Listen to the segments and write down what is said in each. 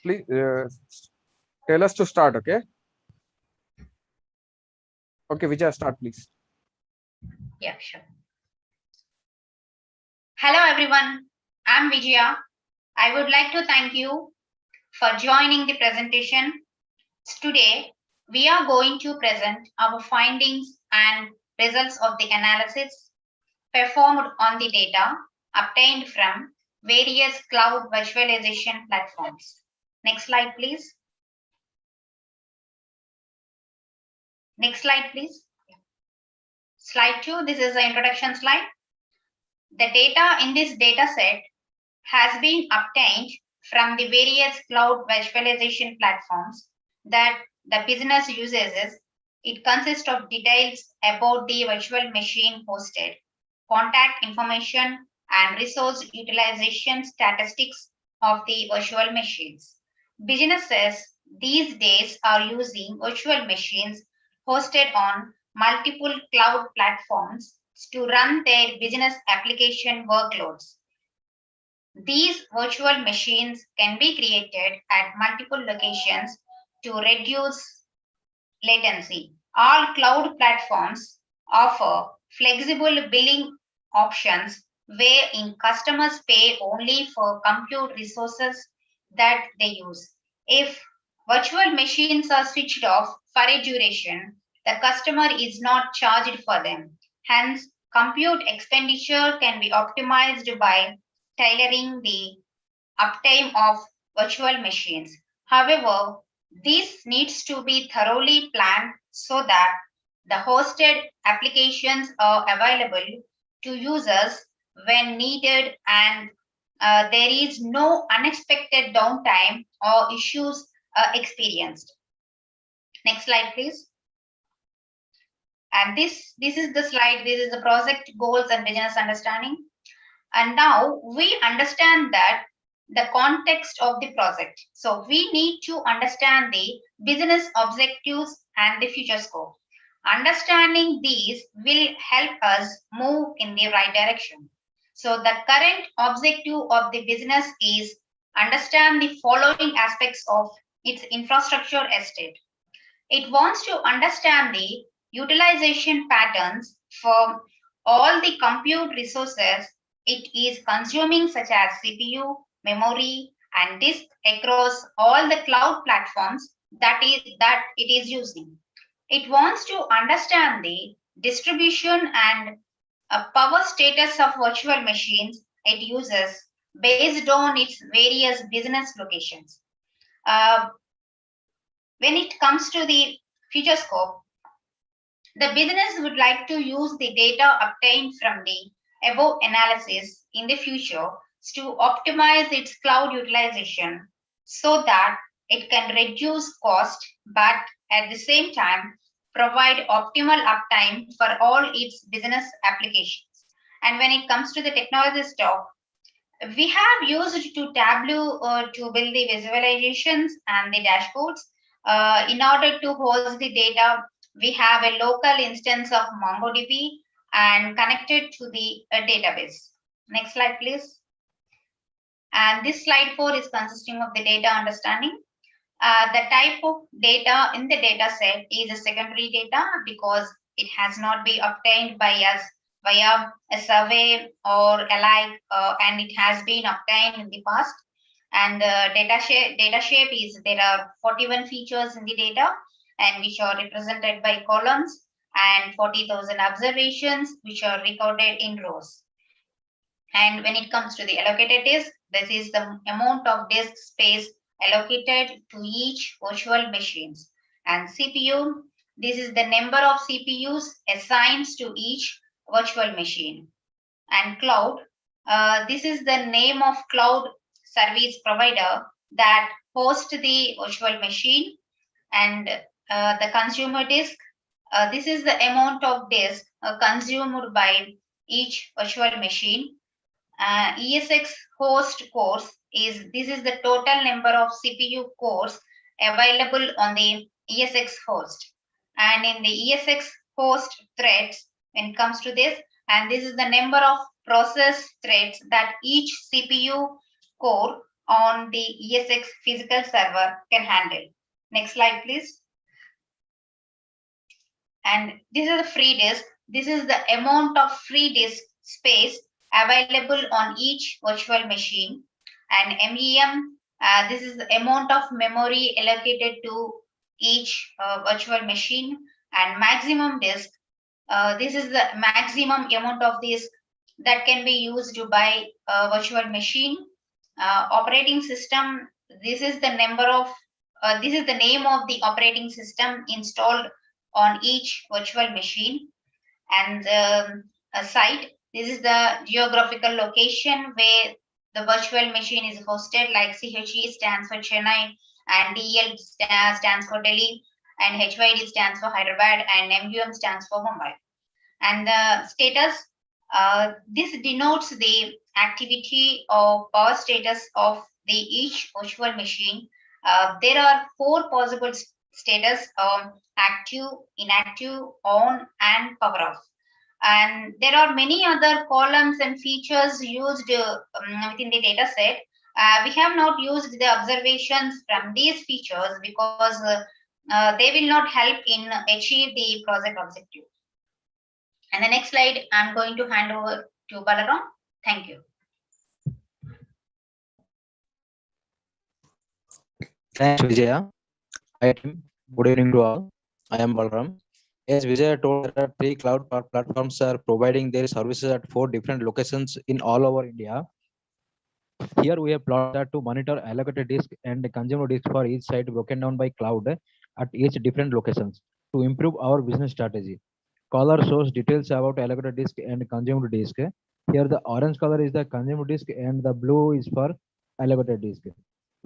Please tell us to start, okay? Okay, Vijay, start, please. Yeah, sure. Hello, everyone. I'm Vijaya. I would like to thank you for joining the presentation. Today, we are going to present our findings and results of the analysis performed on the data obtained from various cloud virtualization platforms. Next slide, please. Next slide, please. Slide 2, this is the introduction slide. The data in this data set has been obtained from the various cloud virtualization platforms that the business uses. It consists of details about the virtual machine hosted, contact information, and resource utilization statistics of the virtual machines. Businesses these days are using virtual machines hosted on multiple cloud platforms to run their business application workloads. These virtual machines can be created at multiple locations to reduce latency. All cloud platforms offer flexible billing options wherein customers pay only for compute resources that they use. If virtual machines are switched off for a duration, the customer is not charged for them. Hence, compute expenditure can be optimized by tailoring the uptime of virtual machines. However, this needs to be thoroughly planned so that the hosted applications are available to users when needed and there is no unexpected downtime or issues experienced. Next slide, please. And this is the slide. This is the project goals and business understanding. And now we understand that the context of the project. So we need to understand the business objectives and the future scope. Understanding these will help us move in the right direction. So the current objective of the business is understand the following aspects of its infrastructure estate. It wants to understand the utilization patterns for all the compute resources it is consuming, such as CPU, memory, and disk across all the cloud platforms that it is using. It wants to understand the distribution and power status of virtual machines it uses based on its various business locations. When it comes to the future scope, the business would like to use the data obtained from the above analysis in the future to optimize its cloud utilization so that it can reduce cost, but at the same time provide optimal uptime for all its business applications. And when it comes to the technology stack, we have used to Tableau to build the visualizations and the dashboards. In order to host the data, we have a local instance of MongoDB and connected to the database. Next slide, please. And this slide 4 is consisting of the data understanding. The type of data in the data set is a secondary data because it has not been obtained by us via a survey or alike, and it has been obtained in the past. And the data shape is there are 41 features in the data and which are represented by columns and 40,000 observations which are recorded in rows. And when it comes to the allocated disk, this is the amount of disk space allocated to each virtual machines. And CPU, this is the number of CPUs assigned to each virtual machine. And cloud, this is the name of cloud service provider that hosts the virtual machine. And the consumer disk, this is the amount of disk consumed by each virtual machine. ESX host cores is the total number of CPU cores available on the ESX host. And in the ESX host threads, when it comes to this, and this is the number of process threads that each CPU core on the ESX physical server can handle. Next slide, please. And this is a free disk. This is the amount of free disk space available on each virtual machine. And MEM, this is the amount of memory allocated to each virtual machine. And maximum disk, this is the maximum amount of disk that can be used by a virtual machine. Operating system, this is the number of this is the name of the operating system installed on each virtual machine. And a site, this is the geographical location where the virtual machine is hosted, like CHE stands for Chennai, and DL stands for Delhi, and HYD stands for Hyderabad, and MUM stands for Mumbai. And the status, this denotes the activity or power status of the each virtual machine. There are 4 possible status: active, inactive, on, and power off. And there are many other columns and features used within the data set. We have not used the observations from these features because they will not help in achieve the project objective. And the next slide, I'm going to hand over to Balaram. Thank you. Thanks, Vijaya. Hi, team. Good evening to all. I am Balram. As Vijaya told, there are 3 cloud platforms are providing their services at 4 different locations in all over India. Here we have plotted to monitor allocated disk and consumer disk for each site broken down by cloud at each different locations to improve our business strategy. Color shows details about allocated disk and consumed disk. Here the orange color is the consumed disk and the blue is for allocated disk.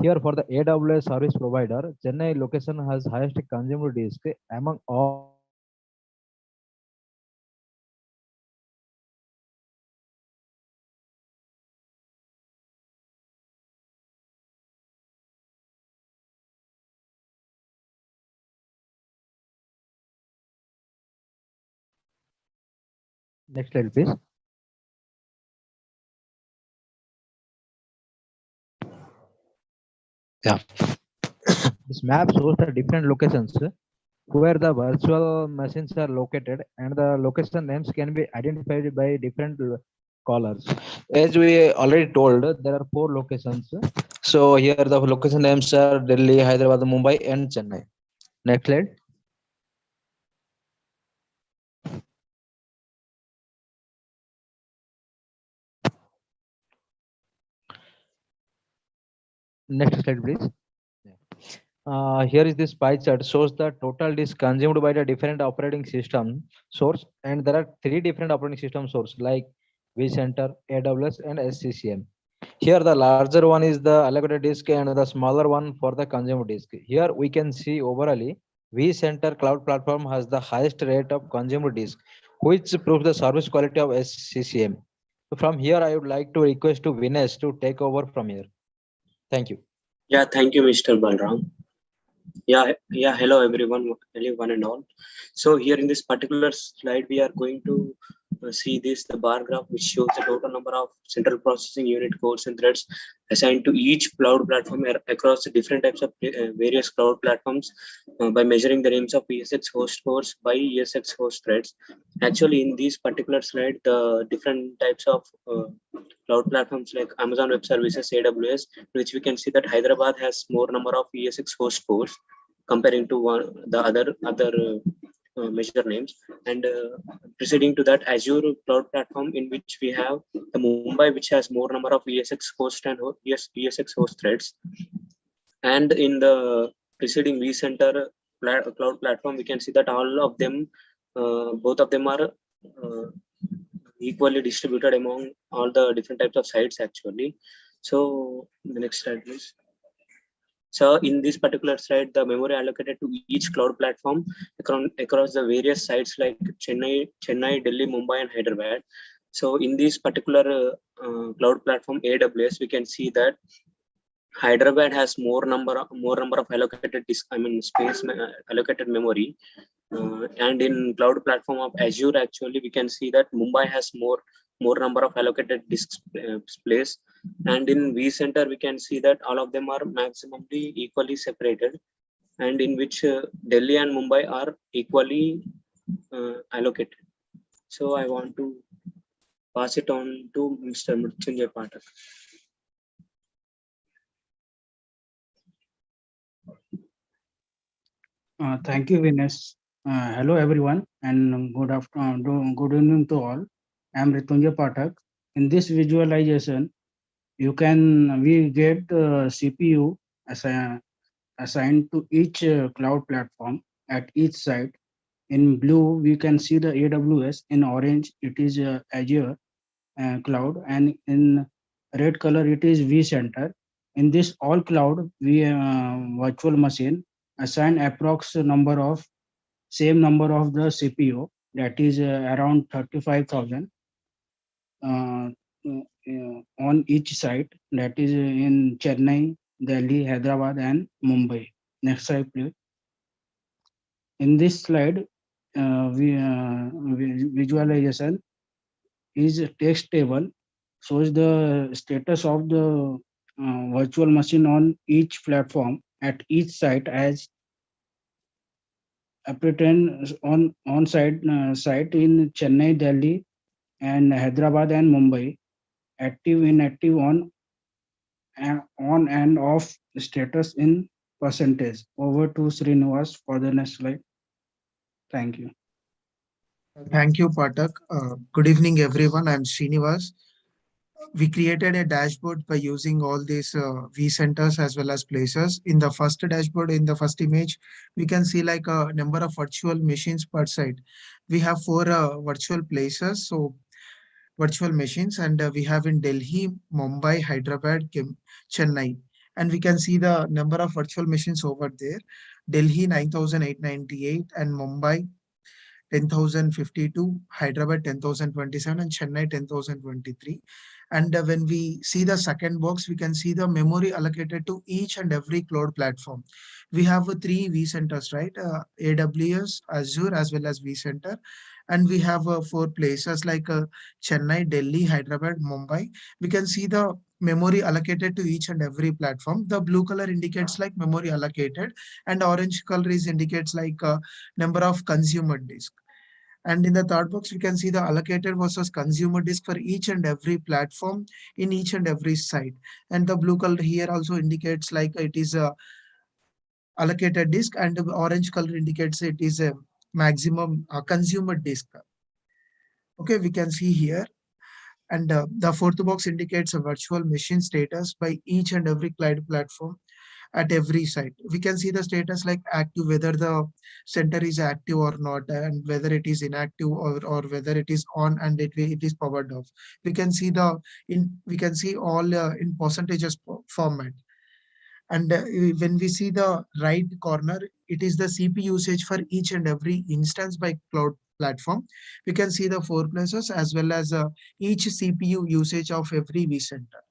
Here for the AWS service provider, Chennai location has highest consumed disk among all. Next slide, please. Yeah. This map shows the different locations where the virtual machines are located, and the location names can be identified by different colors. As we already told, there are 4 locations. So here the location names are Delhi, Hyderabad, Mumbai, and Chennai. Next slide. Next slide, please. Here is this pie chart shows the total disk consumed by the different operating system source, and there are 3 different operating system source like vCenter, AWS, and SCCM. Here the larger one is the allocated disk and the smaller one for the consumed disk. Here we can see overall vCenter cloud platform has the highest rate of consumed disk, which proves the service quality of SCCM. So from here I would like to request to Vinesh to take over from here. Thank you. Yeah, thank you, Mr. Balram. Yeah, hello everyone and all. So here in this particular slide, we are going to see the bar graph, which shows the total number of central processing unit cores and threads assigned to each cloud platform across the different types of various cloud platforms by measuring the names of ESX host cores by ESX host threads. Actually, in this particular slide, the different types of cloud platforms like Amazon Web Services, AWS, which we can see that Hyderabad has more number of ESX host cores comparing to the other measure names. And preceding to that, Azure cloud platform, in which we have the Mumbai, which has more number of ESX host and ESX host threads. And in the preceding vCenter cloud platform, we can see that all of them, both of them are equally distributed among all the different types of sites actually. So the next slide, please. So in this particular slide, the memory allocated to each cloud platform across the various sites like Chennai, Delhi, Mumbai, and Hyderabad. So in this particular cloud platform AWS, we can see that Hyderabad has more number of allocated space allocated memory. And in cloud platform of Azure, actually, we can see that Mumbai has more more number of allocated disks placed. And in vCenter, we can see that all of them are maximally equally separated, and in which Delhi and Mumbai are equally allocated. So I want to pass it on to Mr. Mrityunjay Pathak. Thank you, Vinesh. Hello, everyone, and good afternoon, good evening to all. I am Ritunjay Pathak. In this visualization, we get CPU assigned to each cloud platform at each site. In blue, we can see the AWS. In orange, it is Azure cloud, and in red color, it is vCenter. In this all cloud, we virtual machine assign approx same number of the CPU, that is around 35,000 on each site, that is in Chennai, Delhi, Hyderabad, and Mumbai. Next slide, please. In this slide, visualization is a text table, shows the status of the virtual machine on each platform at each site as pretend on site in Chennai, Delhi, and Hyderabad and Mumbai. Active, inactive, on and off status in percentage. Over to Srinivas for the next slide. Thank you. Thank you, Pathak. Good evening, everyone. I'm Srinivas. We created a dashboard by using all these vCenters as well as places. In the first dashboard, in the first image, we can see like a number of virtual machines per site. We have 4 virtual places, so virtual machines, and we have in Delhi, Mumbai, Hyderabad, Chennai. And we can see the number of virtual machines over there. Delhi 9,898 and Mumbai 10,052, Hyderabad 10,027, and Chennai 10,023. And when we see the second box, we can see the memory allocated to each and every cloud platform. We have 3 vCenters, right? AWS, Azure, as well as vCenter. And we have 4 places like Chennai, Delhi, Hyderabad, Mumbai. We can see the memory allocated to each and every platform. The blue color indicates like memory allocated, and orange color is indicates like number of consumer disk. And in the third box, we can see the allocated versus consumer disk for each and every platform in each and every site. And the blue color here also indicates like it is a allocated disk, and the orange color indicates it is a maximum consumer disk. Okay, we can see here. And the fourth box indicates a virtual machine status by each and every cloud platform at every site. We can see the status like active, whether the center is active or not, and whether it is inactive or whether it is on and it is powered off. We can see all in percentages format. And when we see the right corner, it is the CPU usage for each and every instance by cloud platform. We can see the 4 places as well as each CPU usage of every vCenter.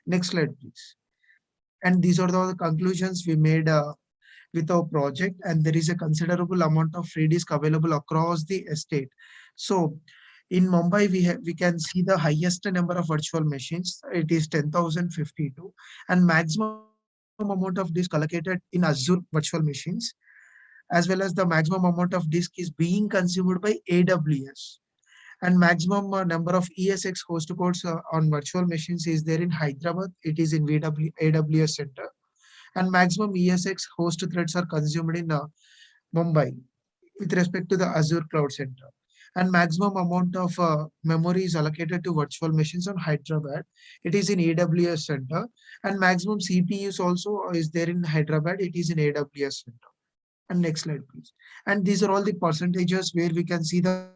Next slide, please. And these are the conclusions we made with our project. And there is a considerable amount of free disk available across the estate. So in Mumbai, we can see the highest number of virtual machines. It is 10,052, and maximum amount of disk allocated in Azure virtual machines, as well as the maximum amount of disk is being consumed by AWS. And maximum number of ESX host codes on virtual machines is there in Hyderabad. It is in AWS Center. And maximum ESX host threads are consumed in Mumbai with respect to the Azure Cloud Center. And maximum amount of memory is allocated to virtual machines on Hyderabad. It is in AWS Center. And maximum CPUs also is there in Hyderabad. It is in AWS Center. And next slide, please. And these are all the percentages where we can see the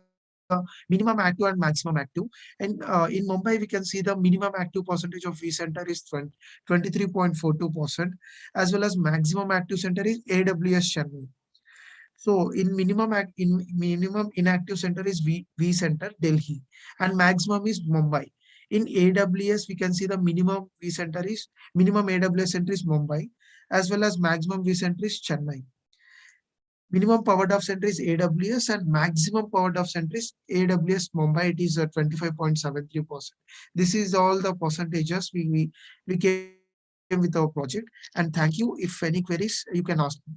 minimum active and maximum active. And in Mumbai, we can see the minimum active percentage of vCenter is 23.42%, as well as maximum active center is AWS Chennai. So in minimum inactive center is vCenter Delhi, and maximum is Mumbai. In AWS, we can see the minimum AWS center is Mumbai, as well as maximum vCenter is Chennai. Minimum power data center is AWS and maximum power data center is AWS Mumbai. It is 25.73%. This is all the percentages we came with our project. And thank you. If any queries, you can ask me.